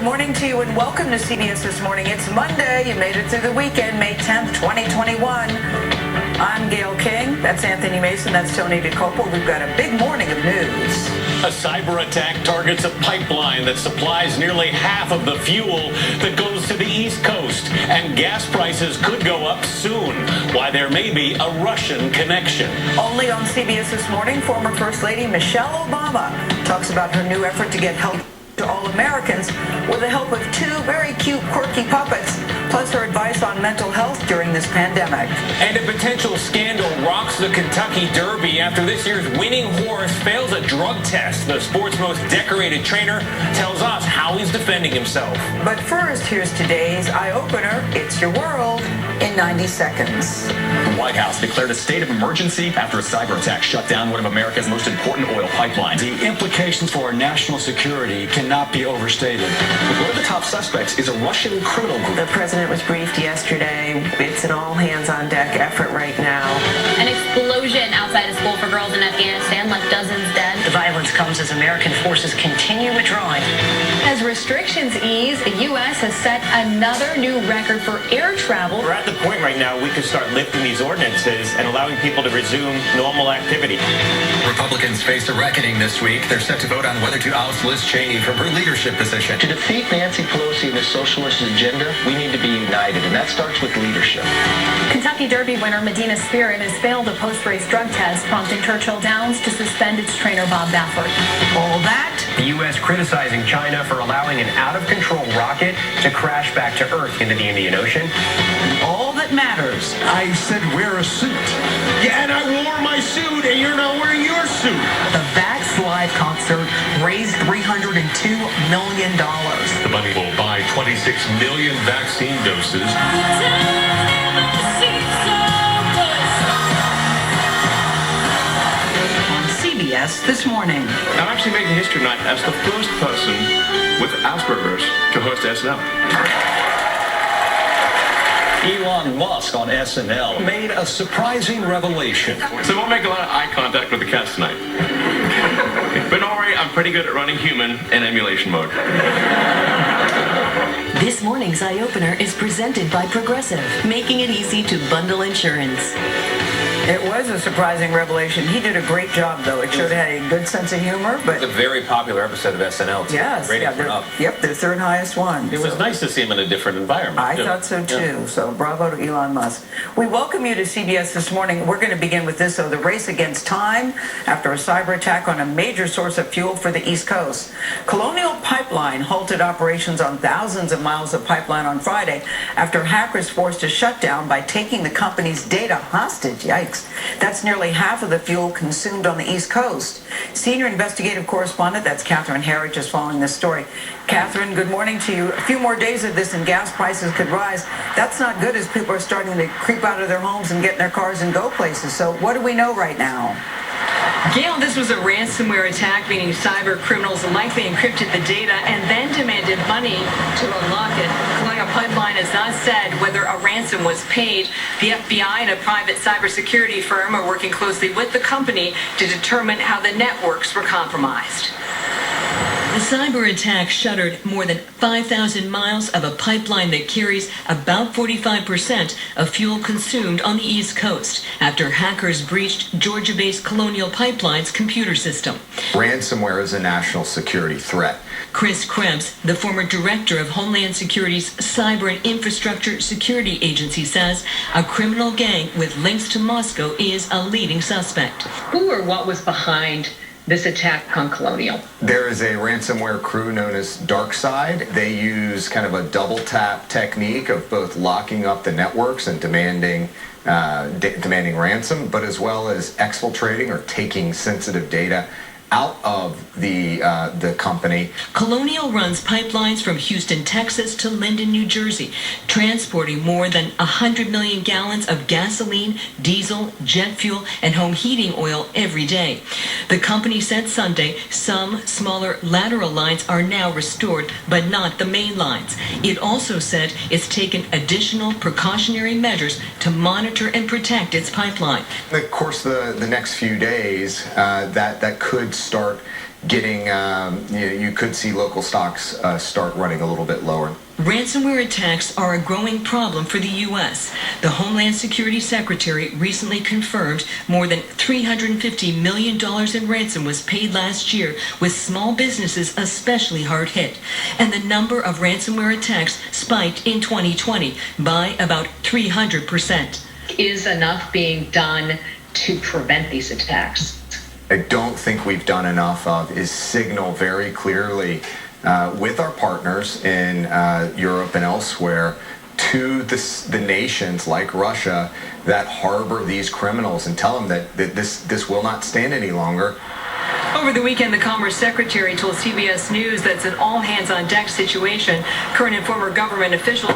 morning to you and welcome to CBS This Morning. It's Monday. You made it through the weekend, May 10th, 2021. I'm Gail King. That's Anthony Mason. That's Tony DAKOTA. We've got a big morning of news. A cyber attack targets a pipeline that supplies nearly half of the fuel that goes to the East Coast, and gas prices could go up soon. Why there may be a Russian connection. Only on CBS This Morning, former First Lady Michelle Obama talks about her new effort to get help to all Americans with the help of two very cute, quirky puppets, plus her advice on mental health during this pandemic. And a potential scandal rocks the Kentucky Derby after this year's winning horse fails a drug test. The sport's most decorated trainer tells us how he's defending himself. But first, here's today's eye-opener. It's your world in 90 seconds. The White House declared a state of emergency after a cyber attack shut down one of America's most important oil pipelines. The implications for our national security cannot be overstated. One of the top suspects is a Russian criminal group. The president was briefed yesterday. It's an all-hands-on-deck effort right now. An explosion outside a school for girls in Afghanistan left dozens dead. The violence comes as American forces continue withdrawing. As restrictions ease, the U.S. has set another new record for air travel. We're at the point right now we can start lifting these ordinances and allowing people to resume normal activity. Republicans face a reckoning this week. They're set to vote on whether to oust Liz Cheney from her leadership position. To defeat Nancy Pelosi and the socialist agenda, we need to be united, and that starts with leadership. Kentucky Derby winner Medina Spirit has failed a post-race drug test, prompting Churchill Downs to suspend its trainer Bob Baffert. All that? The U.S. criticizing China for allowing an out-of-control rocket to crash back to Earth into the Indian Ocean. All that matters. I said wear a suit. Yeah, and I wore my suit, and you're not wearing your suit. The Vax Live concert raised $302 million. The money will buy 26 million vaccine doses. CBS This Morning. I'm actually making history tonight as the first person with Asperger's to host SNL. Elon Musk on SNL made a surprising revelation. So I won't make a lot of eye contact with the cast tonight. But don't worry, I'm pretty good at running human in emulation mode. This morning's eye-opener is presented by Progressive, making it easy to bundle insurance. It was a surprising revelation. He did a great job, though. It showed he had a good sense of humor. But It's a very popular episode of SNL. yes, Ratings yeah, went up. yep, the third highest one. It was nice to see him in a different environment. I thought so too. Yeah. So bravo to Elon Musk. We welcome you to CBS This Morning. We're going to begin with this, though. The race against time after a cyber attack on a major source of fuel for the East Coast. Colonial Pipeline halted operations on thousands of miles of pipeline on Friday after hackers forced a shutdown by taking the company's data hostage. Yikes. That's nearly half of the fuel consumed on the East Coast. Senior investigative correspondent, that's Catherine Herridge, is following this story. Catherine, good morning to you. A few more days of this and gas prices could rise. That's not good as people are starting to creep out of their homes and get in their cars and go places. So what do we know right now? Gail, this was a ransomware attack, meaning cyber criminals likely encrypted the data and then demanded money to unlock it. Colonial Pipeline has not said whether a ransom was paid. The FBI and a private cybersecurity firm are working closely with the company to determine how the networks were compromised. The cyber attack shuttered more than 5,000 miles of a pipeline that carries about 45% of fuel consumed on the East Coast after hackers breached Georgia-based Colonial Pipeline's computer system. Ransomware is a national security threat. Chris Krebs, the former director of Homeland Security's Cyber and Infrastructure Security Agency, says a criminal gang with links to Moscow is a leading suspect. Who or what was behind this attack on Colonial? There is a ransomware crew known as DarkSide. They use kind of a double tap technique of both locking up the networks and demanding ransom, but as well as exfiltrating or taking sensitive data out of the company. Colonial runs pipelines from Houston, Texas to Linden, New Jersey, transporting more than 100 million gallons of gasoline, diesel, jet fuel, and home heating oil every day. The company said Sunday some smaller lateral lines are now restored, but not the main lines. It also said it's taken additional precautionary measures to monitor and protect its pipeline. Of course, the next few days, that could start getting, you could see local stocks start running a little bit lower. Ransomware attacks are a growing problem for the U.S. The Homeland Security Secretary recently confirmed more than $350 million in ransom was paid last year, with small businesses especially hard hit. And the number of ransomware attacks spiked in 2020 by about 300%. Is enough being done to prevent these attacks? I don't think we've done enough of is signal very clearly with our partners in Europe and elsewhere to the nations like Russia that harbor these criminals and tell them that this will not stand any longer. Over the weekend, the Commerce Secretary told CBS News that it's an all-hands-on-deck situation. Current and former government officials